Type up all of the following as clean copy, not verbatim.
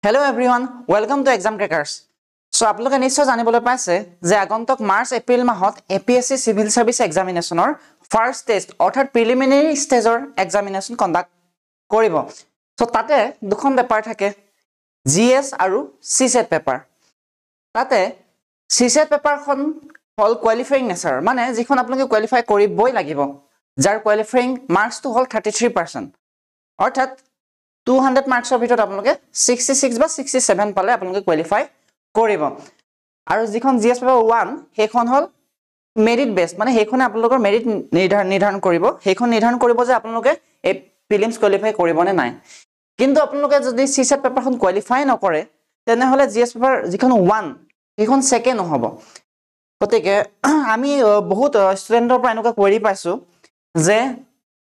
Hello everyone, welcome to Exam Crackers. So আপোনালোকে নিশ্চয় জানিবলৈ পাইছে যে আগন্তুক মাৰ্চ এপ্ৰিল মাহত APSC Civil Service Examinationৰ ফাৰ্ষ্ট টেষ্ট অৰ্থাৎ প্ৰিলিমিনাৰী ষ্টেজৰ এক্সামিনেশ্যন কণ্ডাক্ট কৰিব। সো তাতে দুখন পেপাৰ থাকে GS আৰু CSET পেপাৰ। তাতে CSET পেপাৰখন হল কোৱালিফাইং নেচাৰ, মানে যিখন আপোনালোকে কোৱালিফাই কৰিবই লাগিব, যাৰ কোৱালিফাইং মাৰ্কসটো হল 33%, অৰ্থাৎ 200 মাৰ্কসৰ ভিতৰত আপোনালোকে 66 বা 67 পালে আপোনালোকে কোৱালিফাই কৰিব। আৰু যিখন জিএস পেপাৰ 1 সেইখন হল মেৰিট বেস, মানে সেইখনে আপোনালোকৰ মেৰিট নিৰ্ধাৰণ কৰিব, সেইখন নিৰ্ধাৰণ কৰিব যে আপোনালোকে এই প্ৰিলিমছ কোৱালিফাই কৰিব নে নাই। কিন্তু আপোনালোকে যদি সিসেট পেপাৰখন কোৱালিফাই নকৰে তেনেহলে জিএস পেপাৰ যিখন 1 সেইখন সেকেন্ড নহব। গতিকে আমি বহুত ষ্টুডেন্টৰ পৰা এনেকুৱা কোৱেৰি পাইছো যে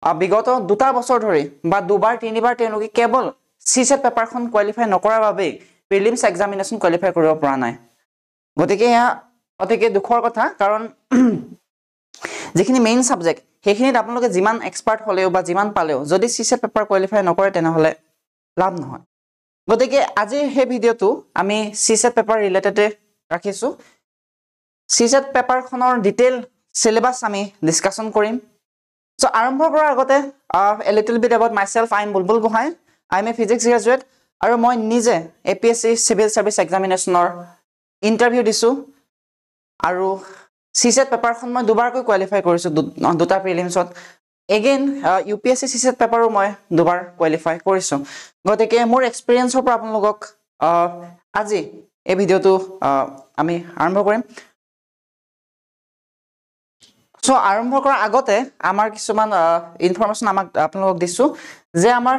বিগত দুটা বছৰ ধৰি বা দুবাৰ তিনিবাৰ তেওঁলোকে কেৱল সিসেট পেপাৰখন কোৱালিফাই নকৰাৰ বাবে প্ৰিলিমছ এক্সামিনেশ্যন কোৱালিফাই কৰিব পৰা নাই। গতিকে এয়া অতিকে দুখৰ কথা, কাৰণ যিখিনি মেইন সাবজেক্ট সেইখিনিত আপোনালোকে যিমান এক্সপাৰ্ট হলেও বা যিমান পালেও যদি সিসেট পেপাৰ কোৱালিফাই নকৰে তেনেহলে লাভ নহয়। গতিকে আজি সেই ভিডিঅটো আমি সিসেট পেপাৰ ৰিলেটেড ৰাখিছো। সিসেট পেপাৰখনৰ ডিটেইল সিলেবাস আমি ডিসকাশন কৰিম। So আৰম্ভ কৰাৰ আগতে a little bit about myself. I am Bulbul Gohai. I am a physics graduate আৰু মই নিজে APSC Civil Service Examinationৰ ইন্টাৰভিউ দিছো আৰু সিসেট পেপাৰখন মই দুবাৰকৈ কোৱালিফাই কৰিছো দুটা প্ৰিলিমছত। এগেইন UPSC সিসেট পেপাৰো মই দুবাৰ কোৱালিফাই কৰিছো। গতিকে মোৰ এক্সপেৰিয়েন্সৰ পৰা আপোনালোকক আজি এই ভিডিঅটো আমি আৰম্ভ কৰিম। সো আৰম্ভ কৰাৰ আগতে আমাৰ কিছুমান ইনফৰমেশন আমাক আপোনালোকক দিছো যে আমাৰ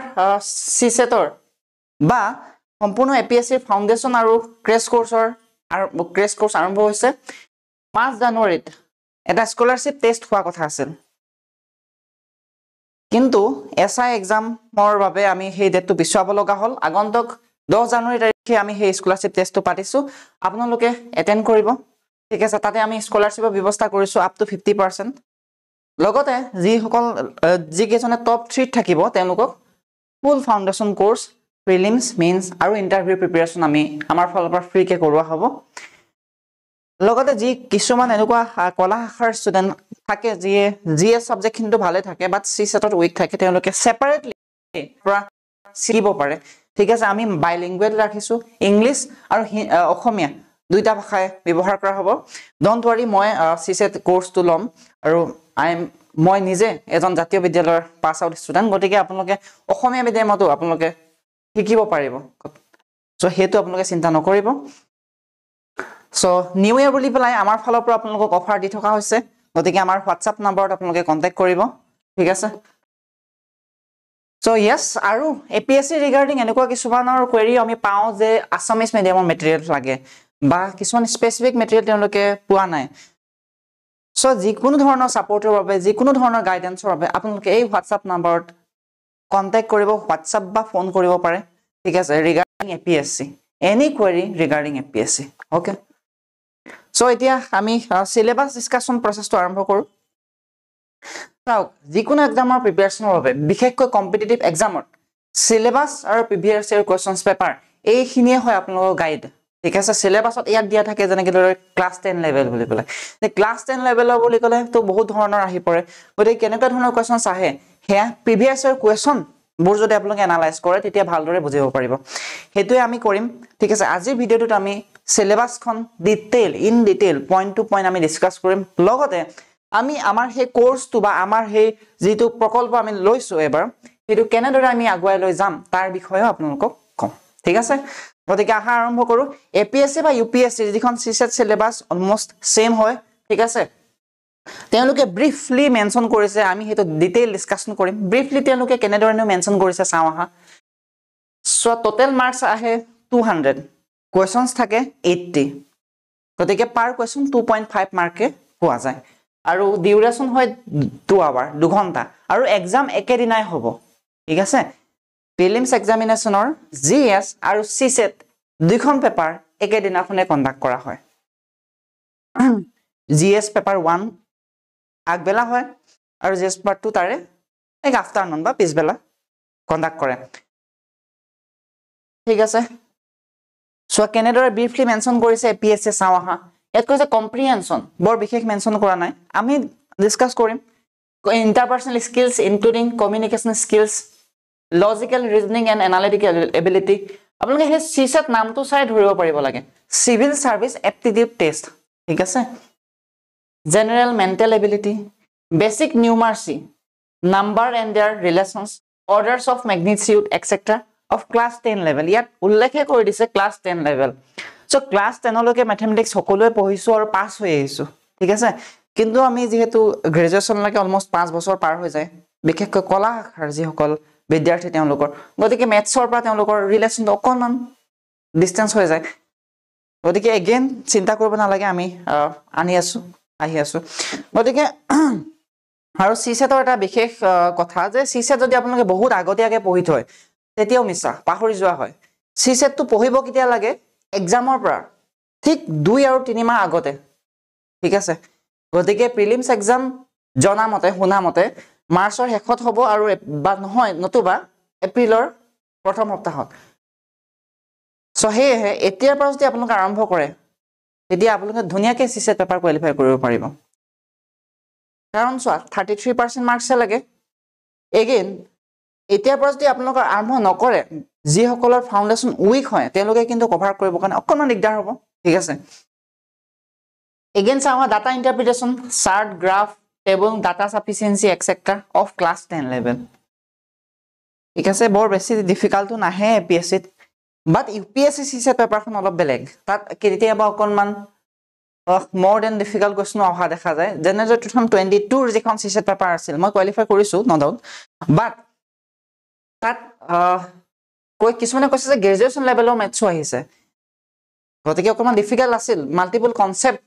সিসেটৰ বা সম্পূৰ্ণ APSC ফাউন্ডেশন আৰু ক্ৰেশ কোৰ্স আৰম্ভ হৈছে। 5 জানুৱাৰীত এটা স্কলাৰশিপ টেষ্ট হোৱা কথা আছিল, কিন্তু SI এক্সামৰ বাবে আমি সেই ডেটটো পিছুৱাব লগা হ'ল। আগন্তুক 10 জানুৱাৰী তাৰিখে আমি সেই স্কলাৰশিপ টেষ্টটো পাতিছো, আপোনালোকে এটেন্ড কৰিব। ঠিক আছে, তাতে আমি স্কলাৰশিপৰ ব্যৱস্থা কৰিছো আপ টু 50%। লগতে যি কেজনে টপ 3 থাকিব তেওঁলোকক ফুল ফাউন্ডেশন কোৰ্স, প্ৰিলিমছ, মেইনছ আৰু ইন্টাৰভিউ প্ৰিপাৰেচন আমি আমাৰ ফালৰ পৰা ফ্ৰীকে কৰোৱা হ'ব। লগতে যি কিছুমান এনেকুৱা কলা শাখাৰ ষ্টুডেন্ট থাকে যিয়ে জিএস সাবজেক্ট কিন্তু ভালে থাকে বাট সিসেটত উইক থাকে, তেওঁলোকে সেপাৰেটলি পৰা শিকিব পাৰে। ঠিক আছে, আমি বাইলিংগুৱেল ৰাখিছো, ইংলিছ আৰু অসমীয়া দুইটা ভাষাই ব্যৱহাৰ কৰা হ'ব। ডন্ট ওয়াৰি, মই সিসেট কোৰ্সটো লম আৰু মই নিজে এজন জাতীয় বিদ্যালয়ৰ পাছ আউট ষ্টুডেন্ট, গতিকে আপোনালোকে অসমীয়া মিডিয়ামতো আপোনালোকে শিকিব পাৰিব। সো হেতু আপোনালোকে চিন্তা নকৰিব। সো নিউ ইয়াৰ বুলি পেলাই আমাৰ ফালৰ পৰা আপোনালোকক অফাৰ দি থকা হৈছে, গতিকে আমাৰ হোৱাটসএপ নম্বৰত আপোনালোকে কন্টেক্ট কৰিব। ঠিক আছে। সো ইয়েস, আৰু APSC ৰিগাৰ্ডিং এনেকুৱা কিছুমানৰ কোৱেৰি আমি পাওঁ যে আছামিজ মিডিয়ামৰ মেটেৰিয়েল লাগে বা কিছুমান স্পেচিফিক মেটেৰিয়েল তেওঁলোকে পোৱা নাই। সো যিকোনো ধৰণৰ সাপোৰ্টৰ বাবে, যিকোনো ধৰণৰ গাইডেন্সৰ বাবে আপোনালোকে এই হোৱাটসএপ নম্বৰত কন্টেক্ট কৰিব, হোৱাটসএপ বা ফোন কৰিব পাৰে। ঠিক আছে, regarding APSC, any query regarding APSC। Okay, so এতিয়া আমি সিলেবাস ডিসকাশন প্ৰসেসটো আৰম্ভ কৰো। চাওক, যিকোনো এক্সামৰ প্ৰিপাৰেচনৰ বাবে, বিশেষকৈ কম্পিটিটিভ এক্সামত সিলেবাস আৰু প্ৰিভিয়াছ ইয়াৰ কোৱেশ্চনছ পেপাৰ এইখিনিয়ে হয় আপোনালোকৰ গাইড। ঠিক আছে, সিলেবাসত ইয়াত দিয়া থাকে যেনেকৈ ধৰে ক্লাছ 10 লেভেল বুলি পেলাই। ক্লাছ 10 লেভেলৰ বুলি ক'লে তো বহুত ধৰণৰ আহি পৰে, গতিকে কেনেকুৱা ধৰণৰ কোৱেশ্চনছ আহে হেয়া প্ৰিভিয়াছ ইয়াৰ কোৱেশ্চন বোৰ যদি আপোনালোকে এনালাইজ কৰে তেতিয়া ভালদৰে বুজিব পাৰিব। হেতুৱে আমি কৰিম। ঠিক আছে, আজিৰ ভিডিঅ'টোত আমি সিলেবাসখন in detail point to point আমি ডিসকাস কৰিম। লগতে আমি আমাৰ সেই কোৰ্সটো বা আমাৰ সেই যিটো প্ৰকল্প আমি লৈছো এবাৰ, সেইটো কেনেদৰে আমি আগুৱাই লৈ যাম তাৰ বিষয়েও আপোনালোকক কম। ঠিক আছে, গতিকে আহা আৰম্ভ কৰো। APSC বা UPSC যিখন সিসেট সিলেবাস অলমোস্ট সেম হয়। ঠিক আছে, তেওঁলোকে ব্ৰিফলি মেনশন কৰিছে, আমি হেতু ডিটেইল ডিসকাশন কৰিম। ব্ৰিফলি তেওঁলোকে কেনেদৰে মেনশন কৰিছে চাও আহা। সো টোটাল মাৰ্কস আহে 200, কোৱেশ্চনছ থাকে 80, গতিকে পাৰ কোৱেশ্চন 2.5 মাৰ্কে পোৱা যায় আৰু ডিউৰেচন হয় 2 আৱাৰ, 2 ঘণ্টা, আৰু এক্সাম একেদিনাই হ'ব। ঠিক আছে, প্ৰিলিমছ এক্সামিনেশ্যনৰ জিএছ আৰু সিসেট দুইখন পেপাৰ একেদিনাখনে কণ্ডাক্ট কৰা হয়। জিএছ পেপাৰ 1 আগবেলা হয় আৰু জিএছ পেপাৰ 2 তাৰে আফটাৰনুন বা পিছবেলা কণ্ডাক্ট কৰে। ঠিক আছে, সো কেনেদৰে ব্ৰিফলি মেনশন কৰিছে এপিএছচি চাও আহা ইয়াত কৈছে কম্প্ৰিহেনশন বৰ বিশেষ মেনশন কৰা নাই আমি ডিসকাস কৰিম interpersonal skills including communication skills logical reasoning and analytical ability আপোনালোকে হে সিসেট নামটো চাই ধৰিব পাৰিব লাগে civil service aptitude test ঠিক আছে general mental ability basic numeracy number and their relations orders of magnitude etc of class 10 level ইয়াত উল্লেখে কৰি দিছে class 10 level so class 10 লৈকে mathematics সকলোৱে পঢ়িছো আৰু পাস হৈ আহিছো ঠিক আছে কিন্তু আমি যেহেতু গ্ৰেজুৱেচন লৈকে অলমোস্ট 5 বছৰ পাৰ হৈ যায় বিশেষকৈ কলা শাখাৰ যি সকল বিদ্যাৰ্থী তেওঁলোকৰ গতিকে মেথছৰ পৰা তেওঁলোকৰ ৰিলেচন অকনমান ডিসটেন্স হৈ যায় গতিকে এগেইন চিন্তা কৰিব নালাগে আমি আহি আছো গতিকে আৰু সিসেটৰ এটা বিশেষ কথা যে সিসেট যদি আপোনালোকে বহুত আগতীয়াকে পঢ়ি থয় তেতিয়াও মিছা পাহৰি যোৱা হয় সিসেটটো পঢ়িব কিতিয়া লাগে এক্সামৰ পৰা ঠিক 2 আৰু 3 মাহ আগতে ঠিক আছে গতিকে প্ৰিলিমছ এক্সাম জনামতে শুনামতে মাৰ্চৰ শেষত হ'ব আৰু বা নহয় নতুবা এপ্ৰিলৰ প্ৰথম সপ্তাহত সো হে এতিয়াৰ পৰা যদি আপোনালোকে আৰম্ভ কৰে তেতিয়া আপোনালোকে ধুনীয়াকৈ সিসেট পেপাৰ কোৱালিফাই কৰিব পাৰিব কাৰণ চোৱা 33% মাৰ্কছ লাগে এগেইন এতিয়াৰ পৰা যদি আপোনালোকে আৰম্ভ নকৰে যি সকলৰ ফাউন্ডেশন উইক হয় তেওঁলোকে কিন্তু কভাৰ কৰিব কাৰণে অকনমান দিগদাৰ হ'ব ঠিক আছে Again, our data interpretation, chart, graph, table, data sufficiency, etc. of class 10 level. It can say more basically difficult to nahe APSC, but UPSC CSAT paper from all of beleg. That criteria about conman more than difficult question of how the Haza. General 2022 is the CSAT paper still more qualified for issue, no doubt. But that Kiswana question graduation level of maths he said. গতিকে অকমান difficult আছিল multiple concept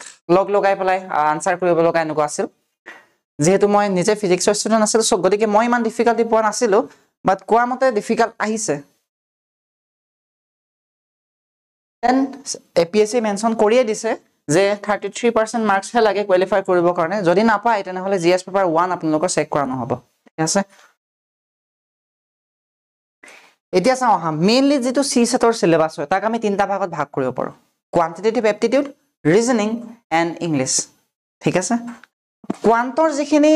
লগাই পেলাই answer কৰিব লগা এনেকুৱা আছিল যেহেতু মই নিজে ফিজিক্সৰ ষ্টুডেন্ট আছিল সো গতিকে মই ইমান ডিফিকাল্টি পোৱা নাছিল বাট কোৱা মতে ডিফিকাল্ট আহিছে দেন এপিএসসি মেনশন কৰিয়ে দিছে যে 33% মাৰ্কছ হে লাগে কোৱালিফাই কৰিব কাৰণে যদি নাপায় তেনেহলে জিএস পেপাৰ 1 আপোনালোকৰ চেক কৰা নহব ঠিক আছে এতিয়া চাও হা মেইনলি যেটো সিসেটৰ সিলেবাস হয় তাক আমি তিনটা ভাগত ভাগ কৰিব পাৰো quantitative aptitude reasoning and English ঠিক আছে কোয়ান্টৰ যিখিনি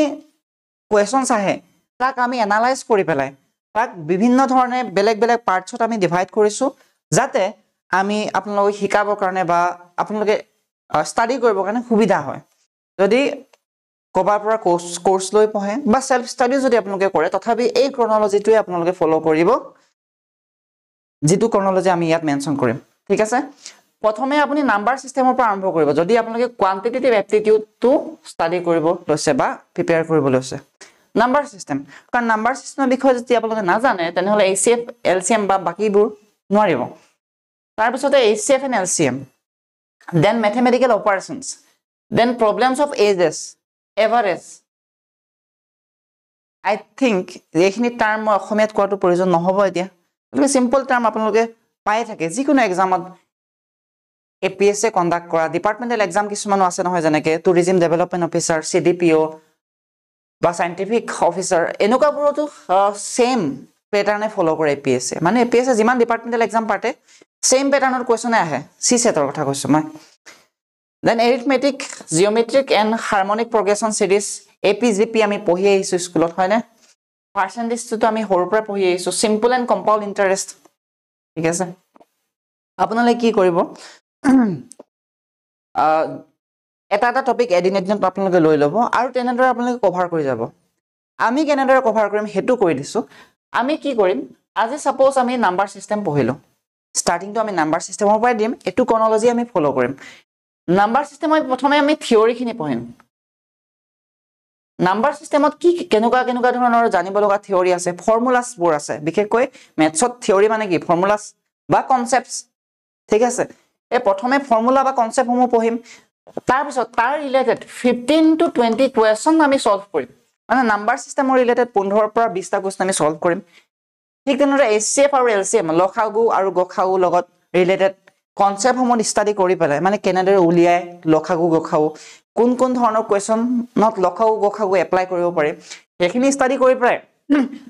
কোৱেশ্চনছ আহে তাক আমি এনালাইজ কৰি পেলাই তাক বিভিন্ন ধৰণে বেলেগ বেলেগ পাৰ্টছত আমি ডিভাইড কৰিছো যাতে আমি আপোনালোকক শিকাবৰ কাৰণে বা আপোনালোকে ষ্টাডি কৰিবৰ কাৰণে সুবিধা হয় যদি কবাৰ পৰা কোৰ্স লৈ পঢ়ে বা সেলফ ষ্টাডি যদি আপোনালোকে কৰে তথাপি এই ক্ৰনলজিটোৱে আপোনালোকে ফলো কৰিব যেটো ক্ৰনলজি আমি ইয়াত মেনশন কৰিম ঠিক আছে প্ৰথমে আপুনি নাম্বাৰ সিস্টেমৰ পৰা আৰম্ভ কৰিব যদি আপোনালোকে কোয়ান্টিটেটিভ এপ্টিটিউড টু ষ্টাডি কৰিব লৈছে বা প্ৰিপেয়াৰ কৰিব লৈছে নাম্বাৰ সিস্টেম কাৰণ নাম্বাৰ সিস্টেমৰ বিষয়ে যদি আপোনালোকে নাজানে তেনেহলে এইচএফ এলসিএম বা বাকিবোৰ নোৱাৰিব তাৰ পিছতে HCF and LCM then mathematical operations then problems of ages average I think এইখিনি টাৰ্ম মই অসমীয়াত কোৱাটো প্ৰয়োজন নহব এতিয়া It's simple term আপোনালোকে পাই থাকে যিকোনো এক্সামত এপিএসসি কন্ডাক্ট কৰা ডিপাৰ্টমেন্টাল এক্সাম কিছুমান আছে নহয় যেনেকে টুৰিজম ডেভেলপমেন্ট অফিচাৰ সিডিপিও বা সাইন্টিফিক অফিচাৰ এনেকুৱাবোৰতো সেম প্যাটাৰ্নে ফলো কৰে এপিএসসি মানে এপিএসসি যিমান ডিপাৰ্টমেন্টাল এক্সাম পাতে সেম প্যাটাৰ্নৰ কোৱেশ্চনে আহে সিসেটৰ কথা কৈছো মই দেন এৰিথমেটিক জিওমেট্ৰিক এণ্ড হাৰমনিক প্ৰগ্ৰেছন সিৰিজ এপিজিপি আমি পঢ়ি আহিছো স্কুলত হয়নে পাৰ্সেন্টেজ তো আমি হৰৰ পৰা পঢ়ি আহিছো সিম্পল এন্ড কম্পাউন্ড ইন্টাৰেস্ট ঠিক আছে আপোনালে কি কৰিব এটা টপিক এদিন আপোনালোকে লৈ লব আৰু তেনেদৰে আপোনালোকে কভাৰ কৰি যাব আমি কেনেদৰে কভাৰ কৰিম হেতু কৈ দিছো আমি কি কৰিম আজি সাপোজ আমি নাম্বাৰ সিস্টেম পঢ়িলো স্টাৰ্টিং তো আমি নাম্বাৰ সিস্টেমৰ পৰা দিম এটু ক্ৰনলজি আমি ফলো কৰিম নাম্বাৰ সিস্টেমত প্ৰথমে আমি থিওৰি খিনি পঢ়িম নাম্বাৰ সিস্টেমত কি কেনেকুৱা ধৰণৰ জানিব লগা থিওৰি আছে ফৰ্মুলাছ বোৰ আছে বিশেষকৈ মেথছত থিওৰি মানে কি ফৰ্মুলাছ বা কনসেপ্টছ ঠিক আছে এই প্ৰথমে ফৰ্মুলা বা কনসেপ্ট সমূহ পঢ়িম তাৰ পিছত তাৰ ৰিলেটেড 15 to 20 কোৱেশ্চন আমি সলভ কৰিম মানে নাম্বাৰ সিস্টেমৰ ৰিলেটেড 15 পৰা 20 টা কোৱেশ্চন আমি সলভ কৰিম ঠিক তেনেদৰে এইচএফ আৰু এলসিএম লখাগু আৰু গখাগু লগত ৰিলেটেড কনসেপ্ট সমূহ ষ্টাডি কৰি পেলাই মানে কেনেদৰে উলিয়াই লখাগু গখাগু কোন ধৰণৰ কোৱেশ্চন নট লখাগু গখাগু এপ্লাই কৰিব পাৰে সেইখিনি ষ্টাডি কৰি পেলাই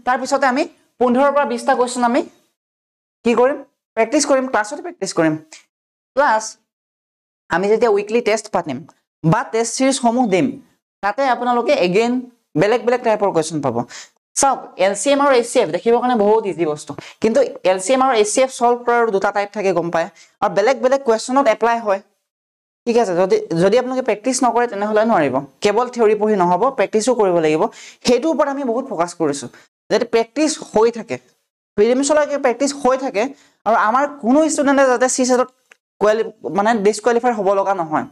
তাৰ পিছতে আমি 15 পৰা 20 টা কোৱেশ্চন আমি কি কৰিম প্ৰেক্টিস কৰিম ক্লাছত প্ৰেক্টিস কৰিম প্লাস আমি যেতিয়া উইকলি টেষ্ট পাতিম বা টেষ্ট সিৰিজ সমূহ দিম তাতে আপোনালোকে এগেইন বেলেগ বেলেগ টাইপৰ কোৱেশ্চন পাব চাওক এলসিএম আৰু এইচসিএফ দেখিবৰ কাৰণে বহুত ইজি বস্তু কিন্তু এলসিএম আৰু এইচসিএফ সলভ কৰাৰ দুটা টাইপ থাকে গম পায় আৰু বেলেগ বেলেগ কোৱেশ্চনত এপ্লাই হয় ঠিক আছে যদি আপোনালোকে প্ৰেক্টিস নকৰে তেনেহলে নোৱাৰিব কেৱল থিওৰি পঢ়ি নহব প্ৰেক্টিসও কৰিব লাগিব হেতুৰ ওপৰত আমি বহুত ফোকাস কৰিছো যাতে প্ৰেক্টিস হৈ থাকে প্ৰিলিমছলৈকে প্ৰেক্টিস হৈ থাকে আৰু আমাৰ কোনো ষ্টুডেন্টে যাতে সিসেটত মানে ডিসকোয়ালিফাই হ'ব লগা নহয়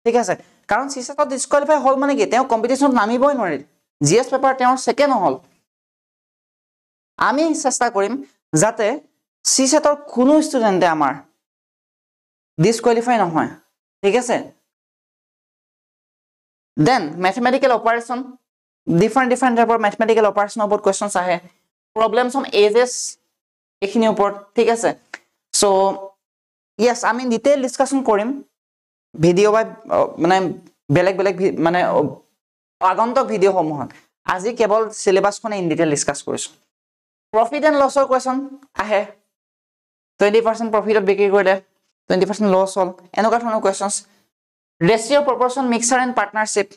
ঠিক আছে কাৰণ সিসেটত ডিসকোয়ালিফাই হ'ল মানে কি তেওঁ কম্পিটিশনত নামিবই নোৱাৰিল জিএস পেপাৰ তেওঁৰ সেকেন্ড হ'ল আমি চেষ্টা কৰিম যাতে সিসেটৰ কোনো ষ্টুডেন্টে আমাৰ ডিসকোয়ালিফাই নহয় ঠিক আছে দেন ম্যাথমেটিক্যাল অপাৰেশন ডিফাৰেন্ট টাইপৰ ম্যাথমেটিক্যাল অপাৰেশনৰ ওপৰত কোৱেশ্চনছ আহে প্ৰবলেমছ অন এজেস এখিনিৰ ওপৰত ঠিক আছে সো ইয়েস আমি ডিটেইল ডিসকাশন কৰিম ভিডিও বা মানে বেলেগ বেলেগ মানে আগন্তক ভিডিও সমূহত আজি কেৱল সিলেবাসখন ইন ডিটেইল ডিসকাস কৰিছো প্ৰফিট এন্ড লছৰ কোৱেশ্চন আহে 20% প্ৰফিটত বিক্ৰী কৰিলে 20% লছ হ'ল এনেকুৱা ধৰণৰ কোৱেশ্চনছ ৰেশিও প্ৰপৰশন মিক্সাৰ এন্ড পাৰ্টনাৰশিপ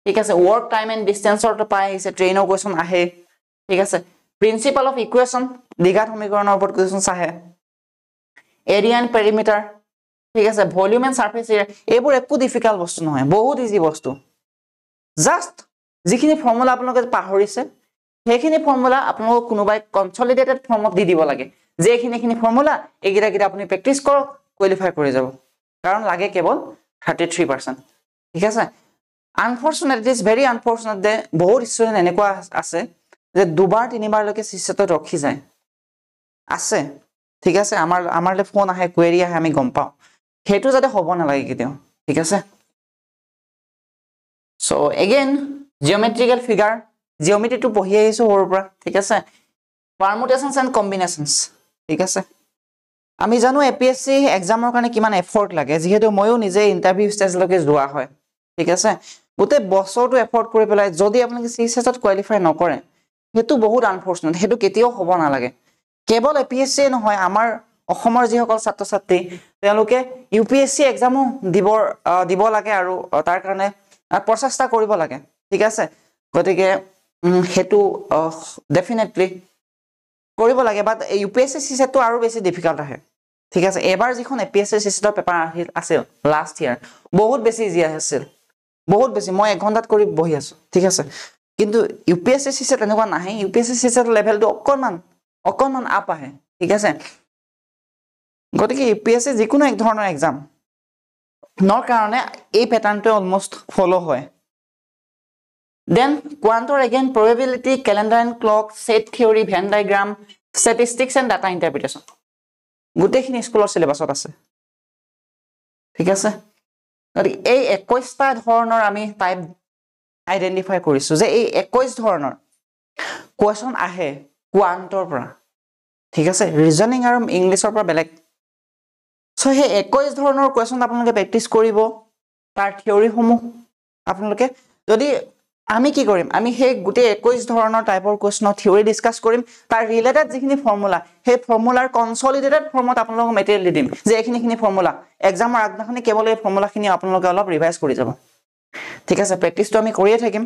ঠিক আছে ওয়াৰ্ক টাইম এন্ড ডিসটেন্সৰ তো পাই আছে ট্ৰেইনৰ কোৱেশ্চন আহে ঠিক আছে প্ৰিন্সিপাল অফ ইকুৱেশ্যন দ্বিঘাত সমীকৰণৰ ওপৰত কোৱেশ্চনছ আহে এৰিয়া এন্ড পেৰিমিটাৰ ঠিক আছে ভলিউম এন্ড সাৰফেস এৰিয়া এইবোৰ একো ডিফিকাল্ট বস্তু নহয় বহুত ইজি বস্তু জাস্ট যিখিনি ফৰ্মুলা আপোনালোকে পাহৰিছে সেইখিনি ফৰ্মুলা আপোনালোক কোনোবাই কনসলিডেটেড ফৰ্মত দি দিব লাগে যে এইখিনি ফৰ্মুলা এইগিটা আপুনি প্ৰেক্টিস কৰক কোৱালিফাই কৰি যাব কাৰণ লাগে কেৱল 33% ঠিক আছে আনফৰচুনেট ইট ইজ ভেৰি আনফৰচুনেট যে বহুত ষ্টুডেন্ট এনেকুৱা আছে যে দুবাৰ তিনিবাৰ লৈকে সিসেটত ৰখি যায় আছে ঠিক আছে আমাৰলে ফোন আহে কোৱেৰি আহে আমি গম পাওঁ হেতু যাতে হ'ব নালাগে কেতিয়াও ঠিক আছে so again geometrical figure geometry টু পঢ়ি আহিছো হোৰ পৰা ঠিক আছে পাৰমুটেশনছ এন্ড কম্বিনেশনছ ঠিক আছে আমি জানো এপিএসসি এক্সামৰ কাৰণে কিমান এফৰ্ট লাগে যেহেতু ময়ো নিজে ইন্টাৰভিউ ষ্টেজলৈকে যোৱা হয় ঠিক আছে গোটে বছৰটো এফৰ্ট কৰি পেলাই যদি আপোনালোকে সিসেটত কোৱালিফাই নকৰে হেতু বহুত আনফৰচুনেট হেতু কেতিয়াও হ'ব নালাগে কেৱল এপিএসসি নহয় আমাৰ অসমৰ যিসকল ছাত্ৰ ছাত্ৰী তেওঁলোকে ইউপিএসসি এক্সামো দিব লাগে আৰু তাৰ কাৰণে প্ৰচেষ্টা কৰিব লাগে ঠিক আছে গতিকে হেতু ডেফিনেটলি কৰিব লাগে বাট ইউপিএসসি সিসেটটো আৰু বেছি ডিফিকাল্ট আহে ঠিক আছে এবাৰ যিখন এপিএসসি সিসেটৰ পেপাৰ আছিল লাষ্ট ইয়াৰ বহুত বেছি ইজি আছিল বহুত বেছি মই 1 ঘন্টাত কৰি বহি আছো ঠিক আছে কিন্তু ইউপিএসসি সিসেট এনেকুৱা নাহে ইউপিএসসি সিসেট লেভেলটো অকনমান আপ আহে ঠিক আছে গতিকে ইউপিএসসি যিকোনো এক ধৰণৰ এক্সাম নৰ কাৰণে এই প্যাটাৰ্নটো অলমোস্ট ফলো হয় দেন কোৱান্টৰ again probability calendar and clock set theory Venn diagram statistics and data interpretation গুটেখিনি স্কুলৰ সিলেবাসত আছে ঠিক আছে গতিকে এই 21টা ধৰণৰ আমি টাইপ আইডেন্টিফাই কৰিছো যে এই 21 ধৰণৰ কোৱেশ্চন আহে কোৱান্টৰ পৰা ঠিক আছে ৰিজনিং আৰু ইংলিছৰ পৰা বেলেগ সো হে 21 ধৰণৰ কোৱেশ্চন আপোনালোকে প্ৰেক্টিস কৰিব তাৰ থিওৰি সমূহ আপোনালোকে যদি আমি কি কৰিম আমি হে গুটে 21 ধৰণৰ টাইপৰ কোৱেশ্চনৰ থিওৰি ডিসকাস কৰিম তাৰ ৰিলেটেড যিখিনি ফৰ্মুলা হে ফৰ্মুলাৰ কনসলিডেটেড ফৰ্মত আপোনালোকক মেটেৰিয়েল দি দিম যে এইখিনি ফৰ্মুলা এক্সামৰ আগদিনাখনি কেৱল এই ফৰ্মুলাখিনি আপোনালোকে অলপ ৰিভাইজ কৰি যাব ঠিক আছে প্ৰেক্টিসটো আমি কৰিয়ে থাকিম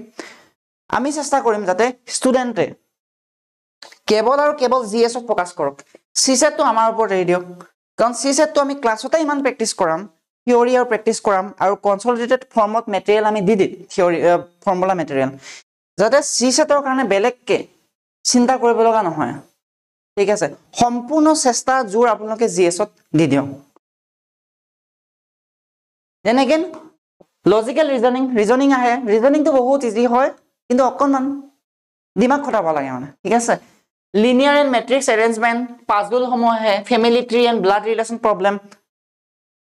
আমি চেষ্টা কৰিম যাতে ষ্টুডেন্টে কেৱল আৰু কেৱল জিএছত ফোকাস কৰক সিসেটটো আমাৰ ওপৰত এৰি দিয়ক কাৰণ সিসেটটো আমি ক্লাছতে ইমান প্ৰেক্টিস কৰাম থিওৰি আৰু প্ৰেক্টিস কৰাম আৰু কনসলিডেটেড ফৰ্মত মেটেৰিয়েল আমি দি দিম থিওৰি ফৰ্মুলা মেটেৰিয়েল যাতে সিসেটৰ কাৰণে বেলেগকে চিন্তা কৰিব লগা নহয় ঠিক আছে সম্পূৰ্ণ চেষ্টা জোৰ আপোনালোকে জিএছত দি দিয়ক দেন এগেইন লজিক্যাল ৰিজনিং আহে ৰিজনিংটো বহুত ইজি হয় কিন্তু অকনমান দিমাগ খটাব লাগে মানে ঠিক আছে linear and matrix arrangement puzzle সমূহ আহে family tree and blood relation problem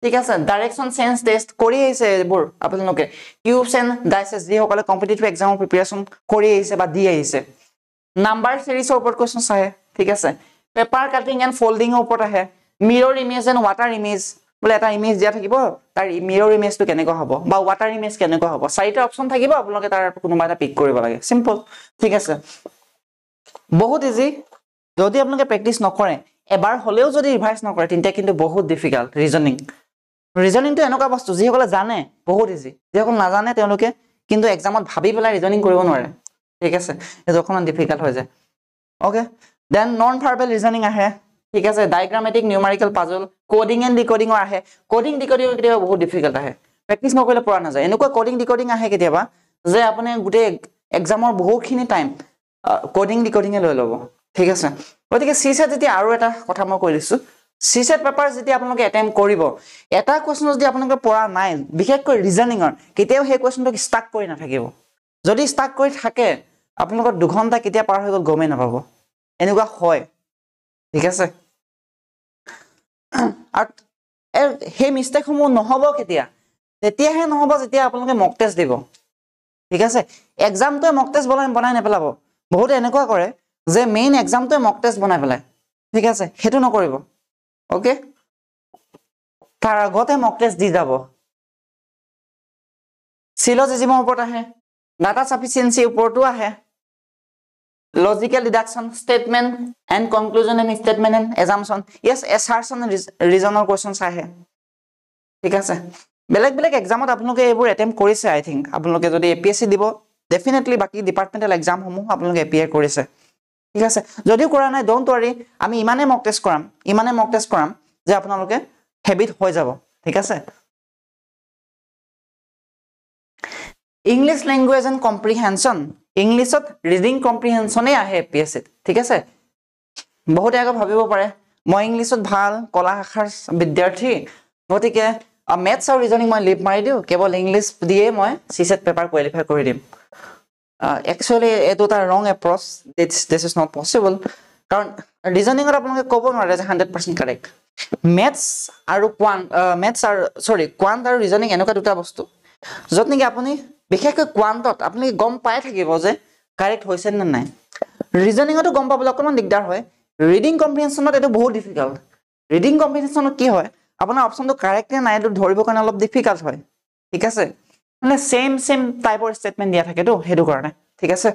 ঠিক আছে ডাইৰেকশন সেন্স টেষ্ট কৰি আছে এবোৰ আপোনালোকে কিউবছ এন্ড ডাইসেস যি সকলে কম্পিটিটিভ এক্সামৰ প্ৰিপাৰেচন কৰি আছে বা দি আছে নাম্বাৰ সিৰিজৰ ওপৰত কোৱেশ্চন আহে ঠিক আছে পেপাৰ কাটিং এন্ড ফোল্ডিং ওপৰত আহে mirror image and water image বলে এটা ইমেজ দিয়া থাকিব তাৰ মিৰৰ ইমেজটো কেনেকৈ হ'ব বা ওয়াটাৰ ইমেজ কেনেকৈ হ'ব চাৰিটা অপচন থাকিব আপোনালোকে তাৰ কোনোবা এটা পিক কৰিব লাগে সিম্পল ঠিক আছে বহুত ইজি যদি আপোনালোকে প্ৰেক্টিস নকৰে এবাৰ হলেও যদি ৰিভাইজ নকৰে তিনটা কিন্তু বহুত ডিফিকাল্ট ৰিজনিং ৰিজনিংটো এনেকুৱা বস্তু যিসকলে জানে বহুত ইজি, যিসকল নাজানে তেওঁলোকে কিন্তু এক্সামত ভাবি পেলাই ৰিজনিং কৰিব নোৱাৰে, ঠিক আছে, এইটো অকণমান ডিফিকাল্ট হৈ যায়। Okay, then non verbal reasoning আহে, ঠিক আছে, diagrammatic numerical puzzle, coding and ডিকোডিঙৰ আহে। কোডিং ডিকোডিং কেতিয়াবা বহুত ডিফিকাল্ট আহে, প্ৰেক্টিচ নকৰিলে পৰা নাযায়। এনেকুৱা কোডিং ডিকোডিং আহে কেতিয়াবা যে আপুনি গোটেই এক্সামৰ বহুতখিনি টাইম কোডিং ডিকোডিঙে লৈ ল'ব, ঠিক আছে। গতিকে CSAT যেতিয়া আৰু এটা কথা মই কৈ দিছোঁ, CSAT পেপাৰ যেতিয়া আপোনালোকে এটেম্প কৰিব, এটা কুৱেশ্যন যদি আপোনালোকে পৰা নাই, বিশেষকৈ ৰিজনিঙৰ, কেতিয়াও সেই কুৱেশ্যনটোক ষ্টাক কৰি নাথাকিব। যদি ষ্টাক কৰি থাকে আপোনালোকৰ 2 ঘণ্টা কেতিয়া পাৰ হৈ গ'ল গমেই নাপাব, এনেকুৱা হয়, ঠিক আছে। আৰু সেই মিষ্টেকসমূহ নহ'ব কেতিয়া, তেতিয়াহে নহ'ব যেতিয়া আপোনালোকে মক টেষ্ট দিব, ঠিক আছে। এক্সামটোৱে মক টেষ্ট বনাই নেপেলাব। বহুতে এনেকুৱা কৰে যে মেইন এক্সামটোৱে মক টেষ্ট বনাই পেলাই, ঠিক আছে, সেইটো নকৰিব। অ'কে, তাৰ আগতে মক টেষ্ট দি যাব। চিলজিজিমৰ ওপৰত আহে, ডাটা চাফিচিয়েঞ্চিৰ ওপৰতো আহে, logical deduction, statement and conclusion and statement and assumption, yes assertion ৰিজনৰ কুৱেশ্যনছ আহে, ঠিক আছে। বেলেগ বেলেগ এক্সামত আপোনালোকে এইবোৰ এটেম্প কৰিছে, আই থিংক আপোনালোকে যদি APSC দিব ডেফিনেটলি বাকী ডিপাৰ্টমেণ্টেল এক্সামসমূহ আপোনালোকে এপিয়াৰ কৰিছে, ঠিক আছে। যদিও কৰা নাই ডোণ্ট ৱৰি, আমি ইমানেই মক টেষ্ট কৰাম যে আপোনালোকে হেবিট হৈ যাব, ঠিক আছে। ইংলিছ লেংগুৱেজ এণ্ড কম্প্ৰিহেনশ্যন, ইংলিছত ৰিডিং কম্প্ৰিহেনশ্যনেই আহে APSCত, ঠিক আছে। বহুতে আকৌ ভাবিব পাৰে মই ইংলিছত ভাল, কলা শাখাৰ বিদ্যাৰ্থী, গতিকে মেথছ আৰু ৰিজনিং মই লিভ মাৰি দিওঁ, কেৱল ইংলিছ দিয়ে মই CSAT পেপাৰ কোৱালিফাই কৰি দিম। একচুৱেলি এইটো এটা ৰং approach, this is not possible. কাৰণ ৰিজনিঙত আপোনালোকে ক'ব নোৱাৰে যে 100% কাৰেক্ট। মেথছ আৰু কোৱান্ট আৰু ৰিজনিং এনেকুৱা দুটা বস্তু য'ত নেকি আপুনি বিশেষকৈ কোৱান্টত আপুনি গম পাই থাকিব যে কাৰেক্ট হৈছে নে নাই। ৰিজনিঙতো গম পাবলৈ অকণমান দিগদাৰ হয়। ৰিডিং কম্প্ৰিহেনশ্যনত এইটো বহুত ডিফিকাল্ট। ৰিডিং কম্প্ৰিহেনশ্যনত কি হয়, আপোনাৰ অপশ্যনটো কাৰেক্ট নে নাই এইটো ধৰিবৰ কাৰণে অলপ ডিফিকাল্ট হয়, ঠিক আছে। মানে চেম টাইপৰ ষ্টেটমেণ্ট দিয়া থাকেতো, সেইটো কাৰণে, ঠিক আছে।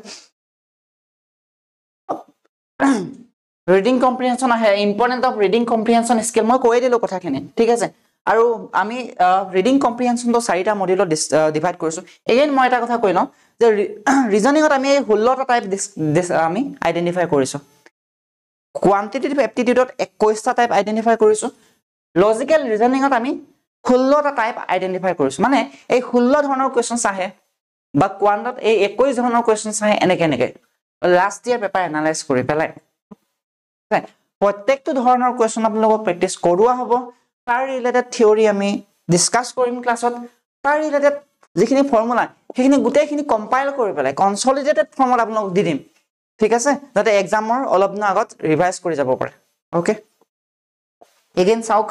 ৰিডিং কম্প্ৰিহেনশ্যন আহে, important of reading comprehension skill, মই কৈয়ে দিলোঁ কথাখিনি, ঠিক আছে। আৰু আমি ৰিডিং কম্প্ৰিহেনশ্যনটো 4টা মডিউলত ডিভাইড কৰিছোঁ। এগেইন মই এটা কথা কৈ লওঁ যে ৰিজনিঙত আমি 16টা টাইপ আমি আইডেণ্টিফাই কৰিছোঁ। কোৱান্টিটেটিভ এপ্টিটিউডত 21টা টাইপ আইডেণ্টিফাই কৰিছোঁ। লজিকেল ৰিজনিঙত আমি 16টা টাইপ আইডেণ্টিফাই কৰিছোঁ। মানে এই 16 ধৰণৰ কুৱেশ্যনছ আহে, বা কোৱান্টত এই 21 ধৰণৰ কুৱেশ্যনছ আহে, এনেকে লাষ্ট ইয়াৰ পেপাৰ এনালাইজ কৰি পেলাই প্ৰত্যেকটো ধৰণৰ কুৱেশ্যন আপোনালোকক প্ৰেক্টিচ কৰোৱা হ'ব। তাৰ ৰিলেটেড থিয়ৰী আমি ডিছকাছ কৰিম ক্লাছত। তাৰ ৰিলেটেড যিখিনি ফৰ্মুলা সেইখিনি গোটেইখিনি কম্পাইল কৰি পেলাই কনচলিডেটেড ফৰ্মত আপোনালোকক দি দিম, ঠিক আছে, যাতে এক্সামৰ অলপ দিনৰ আগত ৰিভাইজ কৰি যাব পাৰে। অ'কে, এগেইন চাওক,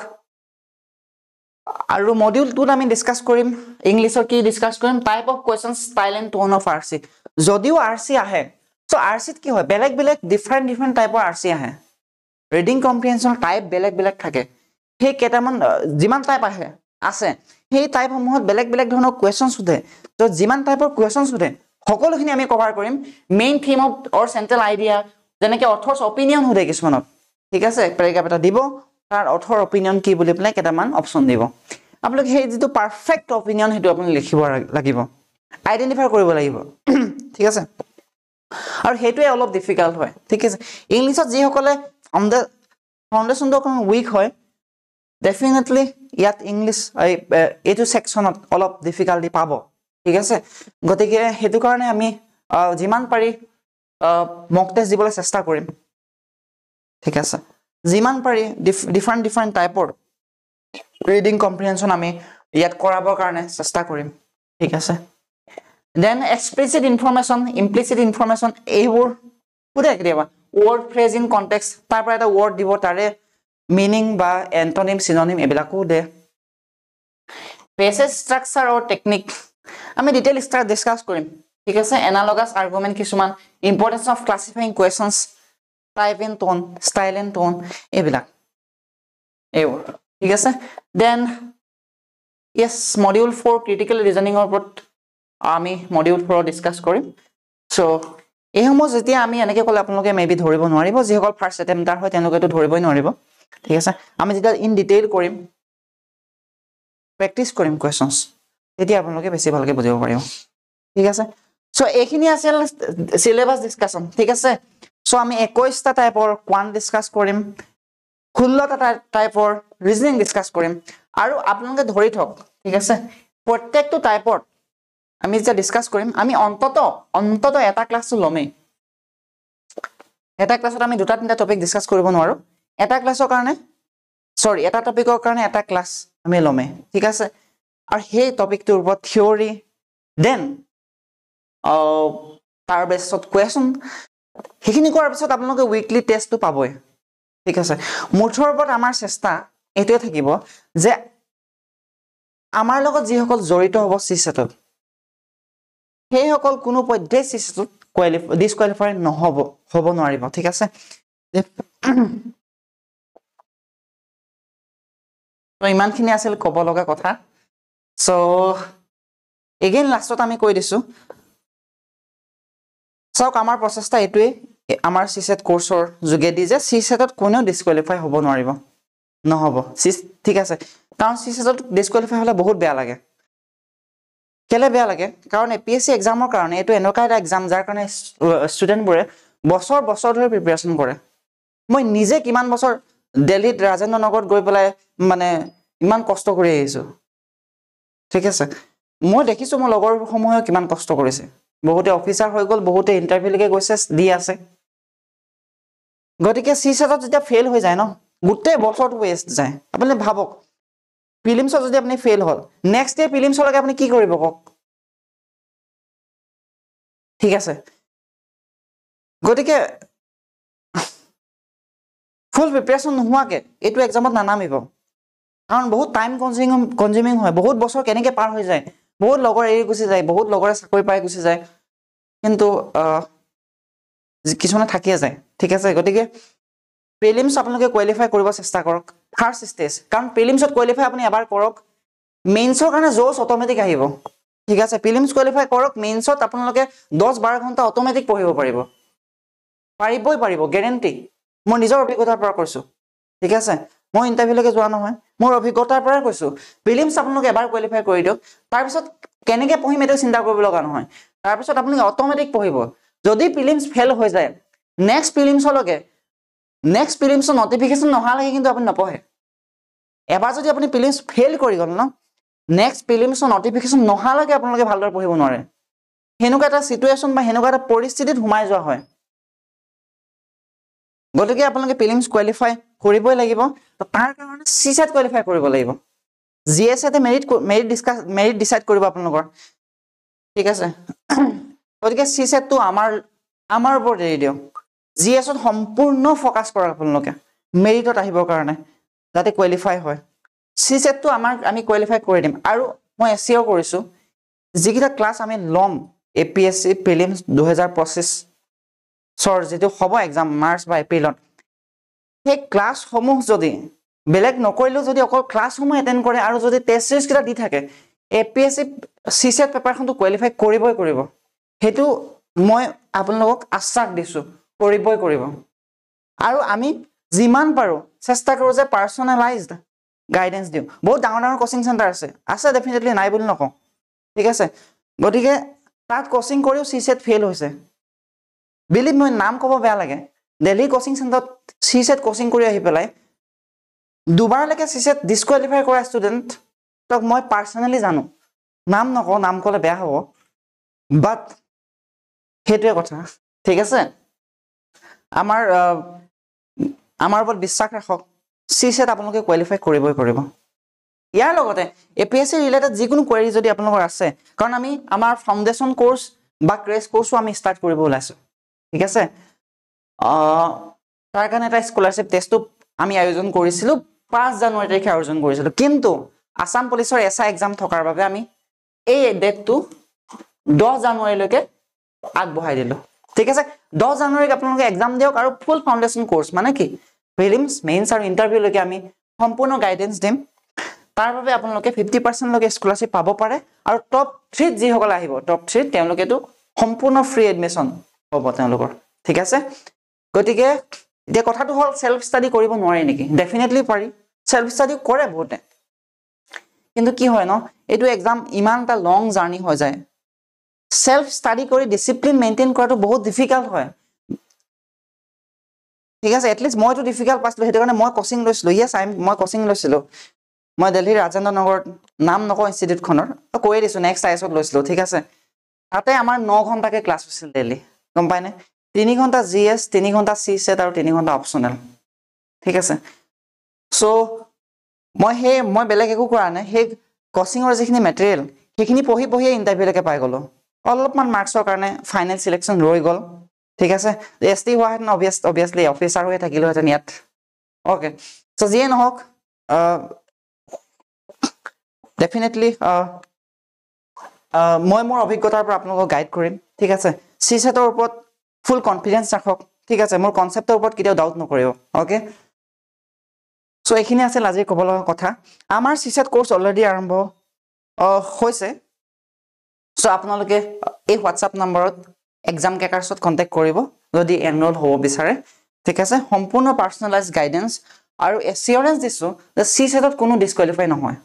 আৰু মডিউল 2ত আমি ডিছকাছ কৰিম ইংলিছৰ কি ডিছকাছ কৰিম, type of question, style and টোন অফ RC। যদিও RC আহে, চ' RCত কি হয়, বেলেগ ডিফাৰেণ্ট টাইপৰ RC আহে। ৰিডিং কম্প্ৰিহেনশ্যনৰ টাইপ বেলেগ থাকে। সেই কেইটামান যিমান টাইপ আছে সেই টাইপসমূহত বেলেগ ধৰণৰ কুৱেশ্যন সোধে। ত' যিমান টাইপৰ কুৱেশ্যন সোধে সকলোখিনি আমি কভাৰ কৰিম। Main theme of or central idea, যেনেকৈ অথৰ্ছ অপিনিয়ন সোধে কিছুমানত, ঠিক আছে, পেৰেগ্ৰাফ এটা দিব, তাৰ অথৰ অপিনিয়ন কি বুলি পেলাই কেইটামান অপশ্যন দিব। আপোনালোকে সেই যিটো পাৰফেক্ট অপিনিয়ন সেইটো আপুনি লিখিব লাগিব, আইডেণ্টিফাই কৰিব লাগিব, ঠিক আছে। আৰু সেইটোৱে অলপ ডিফিকাল্ট হয়, ঠিক আছে। ইংলিছত যিসকলে ফাউণ্ডেশ্যনটো অকণমান উইক হয়, ডেফিনেটলি ইয়াত ইংলিছ এইটো ছেকশ্যনত অলপ ডিফিকাল্টি পাব, ঠিক আছে। গতিকে সেইটো কাৰণে আমি যিমান পাৰি মক টেষ্ট দিবলৈ চেষ্টা কৰিম, ঠিক আছে। যিমান পাৰি ডিফাৰেণ্ট টাইপৰ ৰিডিং কম্প্ৰিহেনশ্যন আমি ইয়াত কৰাবৰ কাৰণে চেষ্টা কৰিম, ঠিক আছে। দেন এক্সপ্লিচিট ইনফৰমেশ্যন, ইমপ্লিচিট ইনফৰমেশ্যন, এইবোৰ সোধে কেতিয়াবা। ৱৰ্ড ফ্ৰেজ ইন কণ্টেক্সট, তাৰ পৰা এটা ৱৰ্ড দিব, তাৰে মিনিং বা এণ্টনিম চিননিম এইবিলাকো দে। পেছেজ ষ্ট্ৰাকচাৰ আৰু টেকনিক আমি ডিটেইল ডিছকাছ কৰিম, ঠিক আছে। এনালগাছ আৰ্গুমেণ্ট কিছুমান, importance of classifying questions, type and tone, style and tone, এইবোৰ, ঠিক আছে। দেন য়েছ, মডিউল 4 ক্ৰিটিকেল ৰিজনিঙৰ ওপৰত আমি মডিউল 4 ডিছকাছ কৰিম। চ' এইসমূহ যেতিয়া আমি এনেকৈ ক'লে আপোনালোকে মেবি ধৰিব নোৱাৰিব, যিসকল ফাৰ্ষ্ট এটেম্পটাৰ হয় তেওঁলোকেতো ধৰিবই নোৱাৰিব, ঠিক আছে। আমি যেতিয়া ইন ডিটেইল কৰিম প্ৰেক্টিছ কৰিম কোৱেশ্যনছ তেতিয়া আপোনালোকে বেছি ভালকৈ বুজিব পাৰিব ঠিক আছে সো এইখিনি আছিল সিলেবাস ডিসকাশন ঠিক আছে সো আমি 21টা টাইপৰ কোৱান্ট ডিসকাস কৰিম 16টা টাইপৰ ৰিজনিং ডিসকাস কৰিম আৰু আপোনালোকে ধৰি থক ঠিক আছে প্ৰত্যেকটো টাইপৰ আমি যে ডিসকাস কৰিম আমি অন্তত এটা ক্লাছটো লমেই এটা ক্লাছত আমি দুটা তিনটা টপিক ডিসকাস কৰিব নোৱাৰো এটা ক্লাছৰ কাৰণে সৰি এটা টপিকৰ কাৰণে এটা ক্লাছ আমি লমেই ঠিক আছে আৰু সেই টপিকটোৰ ওপৰত থিওৰি দেন তাৰ বেছত কোৱেশ্যন সেইখিনি কৰাৰ পিছত আপোনালোকে উইকলি টেষ্টটো পাবই ঠিক আছে মুঠৰ ওপৰত আমাৰ চেষ্টা এটোৱে থাকিব যে আমাৰ লগত যি সকল জড়িত হ'ব সিসেটত সেই সকল কোনো পধ্যে সিসেটত ডিসকুৱালিফাই হ'ব নোৱাৰিব ঠিক আছে তো ইমানখিনি আছিল ক'ব লগা কথা সো এগেইন লাষ্টত আমি কৈ দিছো চাওক আমাৰ প্ৰচেষ্টা এটোৱে আমাৰ সিসেট কোৰ্সৰ যোগেদি যে সিসেটত কোনেও ডিসকুৱালিফাই হ'ব নোৱাৰিব নহব ঠিক আছে কাৰণ সিসেটত ডিসকুৱালিফাই হলে বহুত বেয়া লাগে কেলে বেয়া লাগে কাৰণ এপিএসসি এক্সামৰ কাৰণে এটো এনেকুৱা এটা এক্সাম যাৰ কাৰণে ষ্টুডেন্টবোৰে বছৰ ধৰি প্ৰিপাৰেচন কৰে মই নিজে কিমান বছৰ দিল্লীত ৰাজেন্দ্ৰ নগৰত গৈ পেলাই মানে ইমান কষ্ট কৰি আহিছো ঠিক আছে মই দেখিছো মোৰ লগৰ সমূহে কিমান কষ্ট কৰিছে বহুতে অফিচাৰ হৈ গল বহুতে ইন্টাৰভিউ লৈকে গৈছে দি আছে গতিকে সিসেটত যেতিয়া ফেল হৈ যায় ন গোটেই বছৰটো ওয়েষ্ট যায় আপুনি ভাবক প্ৰিলিমছত যদি আপুনি ফেল হল নেক্সট ডে প্ৰিলিমছলৈকে আপুনি কি কৰিব কক ঠিক আছে গতিকে ফুল প্ৰিপাৰেচন নোহোৱাকে এইটো এক্সামত নানামিব কাৰণ বহুত টাইম কনজিউমিং হয় বহুত বছৰ কেনেকে পাৰ হৈ যায় বহুত লগৰ এৰি গুচি যায় বহুত লগৰে চাকৰি পাই গুচি যায় কিন্তু কিছুমানে থাকিয়ে যায় ঠিক আছে গতিকে প্ৰিলিমছ আপোনালোকে কোৱালিফাই কৰিব চেষ্টা কৰক ফাৰ্ষ্ট ষ্টেজ কাৰণ প্ৰিলিমছত কোৱালিফাই আপুনি এবাৰ কৰক মেইনছৰ কাৰণে জোছ অটোমেটিক আহিব ঠিক আছে প্ৰিলিমছ কোৱালিফাই কৰক মেইনছত আপোনালোকে 10-12 ঘণ্টা অটোমেটিক পঢ়িব পাৰিব গ্যাৰান্টি মই নিজৰ অভিজ্ঞতাৰ পৰা কৈছো ঠিক আছে মই ইন্টাৰভিউ লৈকে যোৱা নহয় মোৰ অভিজ্ঞতাৰ পৰা কৈছো প্ৰিলিমছ আপোনালোকে এবাৰ কোৱালিফাই কৰি দিয়ক তাৰ পিছত কেনেকে পঢ়িম এটো চিন্তা কৰিব লগা নহয় তাৰ পিছত আপোনালোকে অটোমেটিক পঢ়িব যদি প্ৰিলিমছ ফেল হৈ যায় নেক্সট প্ৰিলিমছৰ নটিফিকেশন নহালৈকে কিন্তু আপুনি নপঢ়ে এবাৰ যদি আপুনি প্ৰিলিমছ ফেল কৰি গল ন নেক্সট প্ৰিলিমছৰ নটিফিকেশন নহালৈকে আপোনালোকে ভালদৰে পঢ়িব নোৱাৰে হেনেকুৱা এটা সিচুৱেচন বা হেনেকুৱা এটা পৰিস্থিতিত সোমাই যোৱা হয় গতিকে আপোনালোকে প্ৰিলিমছ কোৱালিফাই কৰিবই লাগিব তো তাৰ কাৰণে সিসেট কোৱালিফাই কৰিব লাগিব জিএসএতে মেৰিট ডিসাইড কৰিব আপোনালোকৰ ঠিক আছে গতিকে সিসেটটো আমাৰ ওপৰত এৰি দিয়ক জিএসত সম্পূৰ্ণ ফোকাস কৰক আপোনালোকে মেৰিটত আহিবৰ কাৰণে যাতে কোৱালিফাই হয় সিসেটটো আমি কোৱালিফাই কৰি দিম আৰু মই এসিও কৰিছো যিকিটা ক্লাছ আমি লম এপিএসসি প্ৰিলিমছ 2025 সৰ যেটো হ'ব এক্সাম মাৰ্চ বা এপ্ৰিলত সেই ক্লাছ সমূহ যদি বেলেগ নকৰিলেও যদি অকল ক্লাছ সমূহ এটেন্ড কৰে আৰু যদি টেষ্ট সিৰিজ কিটা দি থাকে এপিএসসি সিসেট পেপাৰখনটো কোৱালিফাই কৰিব হেতু মই আপোনালোকক আশ্বাস দিছো কৰিব আৰু আমি যিমান পাৰো চেষ্টা কৰো যে পাৰ্সোনালাইজড গাইডেন্স দিও বহুত ডাঙৰ কোচিং সেন্টাৰ আছে ডেফিনেটলি নাই বুলি নকওঁ ঠিক আছে গতিকে তাত কোচিং কৰিও সিসেট ফেল হৈছে বিলিভ মই নাম ক'ব বেয়া লাগে দিল্লী কোচিং সেন্টাৰত সিসেট কোচিং কৰি আহি পেলাই দুবাৰলৈকে সিসেট ডিসকুৱালিফাই কৰা ষ্টুডেন্ট তক মই পাৰ্সোনালি জানো নাম নকওঁ নাম ক'লে বেয়া হ'ব বাট হেতুৱে কথা ঠিক আছে আমাৰ ওপৰত বিশ্বাস ৰাখক সিসেট আপোনালোকে কোৱালিফাই কৰিব ইয়াৰ লগতে এপিএসসি ৰিলেটেড যিকোনো কোৱেৰি যদি আপোনালোকৰ আছে কাৰণ আমি আমাৰ ফাউণ্ডেশ্যন কোৰ্স বা ক্ৰেছ কোৰ্সও আমি ষ্টাৰ্ট কৰিব ওলাইছো ঠিক আছে তাৰ কাৰণে এটা স্কলাৰশ্বিপ টেষ্টটো আমি আয়োজন কৰিছিলো 5 জানুৱাৰী তাৰিখে আয়োজন কৰিছিলো কিন্তু আসাম পুলিচৰ এসআই এক্সাম থকাৰ বাবে আমি এই ডেটটো 10 জানুৱাৰীলৈকে আগবঢ়াই দিলো ঠিক আছে 10 জানুৱাৰীক আপোনালোকে এক্সাম দিয়ক আৰু ফুল ফাউণ্ডেশ্যন কোৰ্স মানে কি প্ৰিলিমছ মেইনছ আৰু ইন্টাৰভিউ লৈকে আমি সম্পূৰ্ণ গাইডেন্স দিম তাৰ বাবে আপোনালোকে 50% লৈকে স্কলাৰশ্বিপ পাব পাৰে আৰু টপ 3 যি সকল আহিব টপ 3 তেওঁলোকেটো সম্পূৰ্ণ ফ্ৰী এডমিশন হ'ব তেওঁলোকৰ ঠিক আছে গতিকে এতিয়া কথাটো হল সেলফ ষ্টাডি কৰিব নোৱাৰি নেকি ডেফিনেটলি পাৰি সেলফ ষ্টাডি কৰে বহুতে কিন্তু কি হয় ন এইটো এক্সাম ইমান এটা লং জাৰ্নি হৈ যায় সেলফ স্টাডি কৰি ডিসিপ্লিন মেইনটেইন কৰাটো বহুত ডিফিকাল্ট হয় ঠিক আছে এটলিষ্ট মইতো ডিফিকাল্ট পাইছিলো সেইটো কাৰণে মই কোচিং লৈছিলো ইয়েস মই কোচিং লৈছিলো মই দিল্লীৰ ৰাজেন্দ্ৰ নগৰত নাম নকওঁ ইনষ্টিটিউটখনৰ কৈয়ে দিছো নেক্সট আইএছত লৈছিলো ঠিক আছে তাতে আমাৰ 9 ঘণ্টাকে ক্লাছ হৈছিল ডেইলি গম পাইনে 3 ঘণ্টা জিএস 3 ঘণ্টা সি সেট আৰু 3 ঘণ্টা অপচনেল ঠিক আছে সো মই বেলেগ একো কৰা নাই হে কোচিংৰ যিখিনি মেটেৰিয়েল সেইখিনি পঢ়ি ইন্টাৰভিউলৈকে পাই গলো অলপমান মাৰ্কছৰ কাৰণে ফাইনেল সিলেকশন ৰৈ গল ঠিক আছে এসটি হোৱা হেতেন অবিয়াসলি অফিচাৰ হৈ থাকিলো হেতেন ইয়াত ওকে সো যিয়ে নহওক ডেফিনেটলি মই মোৰ অভিজ্ঞতাৰ পৰা আপোনালোকক গাইড কৰিম ঠিক আছে সিসেটৰ ওপৰত ফুল কনফিডেন্স ৰাখক ঠিক আছে মোৰ কনসেপ্টৰ ওপৰত কেতিয়াও ডাউট নকৰিব ওকে সো এইখিনি আছে আজি ক'ব লগা কথা আমাৰ সিসেট কোৰ্স অলৰেডি আৰম্ভ হৈছে সো আপোনালোকে এই WhatsApp নম্বৰত এক্সাম কেকাৰ্ছত কন্টাক্ট কৰিব যদি এনৰোল হ'ব বিচাৰে ঠিক আছে সম্পূৰ্ণ পাৰ্সোনালাইজ গাইডেন্স আৰু এসিওৰেন্স দিছো যে সিসেটত কোনো ডিসকোয়ালিফাই নহয়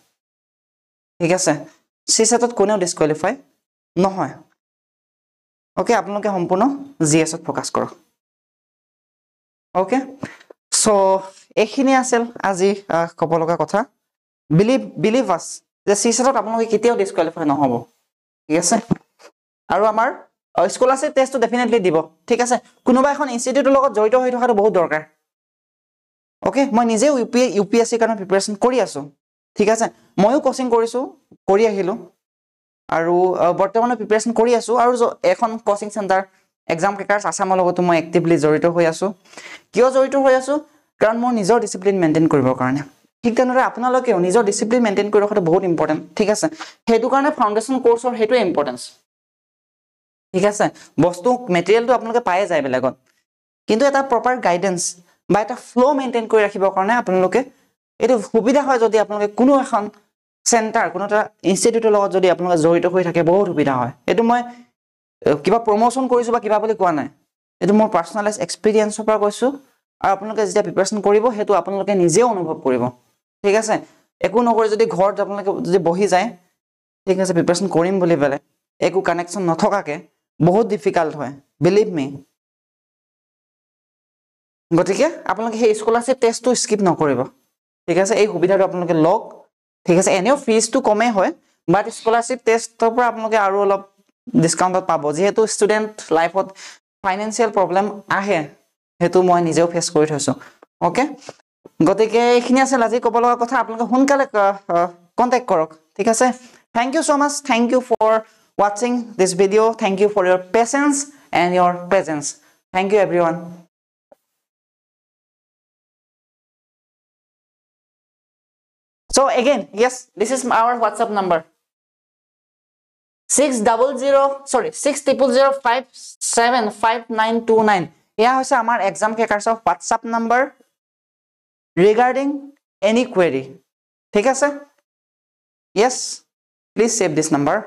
ঠিক আছে সিসেটত কোনেও ডিসকোয়ালিফাই নহয় ওকে আপোনালোকে সম্পূৰ্ণ জিএছত ফোকাস কৰক ওকে সো এইখিনি আছিল আজি ক'ব লগা কথা বিলিভ আস যে সিসেটত আপোনালোকে কেতিয়াও ডিসকোয়ালিফাই নহব ঠিক আছে আৰু আমাৰ স্কলাৰশিপ টেষ্টটো ডেফিনেটলি দিব ঠিক আছে কোনোবা এখন ইনষ্টিটিউটৰ লগত জড়িত হৈ থকাটো বহুত দৰকাৰ ওকে মই নিজে ইউপিএসসি কাৰণে প্ৰিপাৰেচন কৰি আছো ঠিক আছে ময়ো কোচিং কৰিছো কৰি আহিলো আৰু বৰ্তমানে প্ৰিপাৰেচন কৰি আছো আৰু এখন কোচিং সেন্টাৰ এক্সাম ক্ৰেকাৰ্ছ আসামৰ লগত মই এক্টিভলি জড়িত হৈ আছো কিয় জড়িত হৈ আছো কাৰণ মোৰ নিজৰ ডিসিপ্লিন মেইনটেইন কৰিবৰ কাৰণে ঠিক তেনেদৰে আপোনালোকেও নিজৰ ডিসিপ্লিন মেইনটেইন কৰি ৰখাটো বহুত ইম্পৰ্টেন্ট ঠিক আছে হেতু কাৰণে ফাউন্ডেশন কোৰ্সৰ হেতু ইম্পৰ্টেন্স ঠিক আছে বস্তু মেটেৰিয়েলটো আপোনালোকে পায়ে যায় বেলেগত কিন্তু এটা প্ৰপাৰ গাইডেন্স বা এটা ফ্লো মেইনটেইন কৰি ৰাখিবৰ কাৰণে আপোনালোকে এটো সুবিধা হয় যদি আপোনালোকে কোনো এখন সেন্টাৰ কোনো এটা ইনষ্টিটিউটৰ লগত যদি আপোনালোকে জড়িত হৈ থাকে বহুত সুবিধা হয় এটো মই কিবা প্ৰমোশন কৰিছো বা কিবা বুলি কোৱা নাই এটো মোৰ পাৰ্সোনালাইজ এক্সপেৰিয়েন্সৰ পৰা কৈছো আৰু আপোনালোকে যেতিয়া প্ৰিপাৰেচন কৰিব হেতু আপোনালোকে নিজে অনুভৱ কৰিব ঠিক আছে একো নকৰি যদি ঘৰত আপোনালোকে যদি বহি যায় ঠিক আছে প্ৰিপাৰেচন কৰিম বুলি বেলে একো কানেকশন নথকাকে বহুত ডিফিকাল্ট হয় বিলিভ মি গতিকে আপোনালোকে সেই স্কলাৰশিপ টেষ্টটো স্কিপ নকৰিব ঠিক আছে এই সুবিধাটো আপোনালোকে লওক ঠিক আছে এনেও ফিজটো কমে হয় বাট স্কলাৰশিপ টেষ্টৰ পৰা আপোনালোকে আৰু অলপ ডিসকাউন্টত পাব যেহেতু ষ্টুডেন্ট লাইফত ফাইনান্সিয়াল প্ৰবলেম আহে হেতু মই নিজেও ফেস কৰি থৈছো ওকে গতিকে এইখিনি আছে আজি ক'ব লগা কথা আপোনালোকে সোনকালে কন্টাক্ট কৰক ঠিক আছে thank you so much thank you for watching this video thank you for your patience and your presence thank you everyone so again yes this is our WhatsApp number 6005755929 এয়া হৈছে আমাৰ exam কেকাৰ্ছৰ WhatsApp number regarding any query ঠিক আছে yes please save this number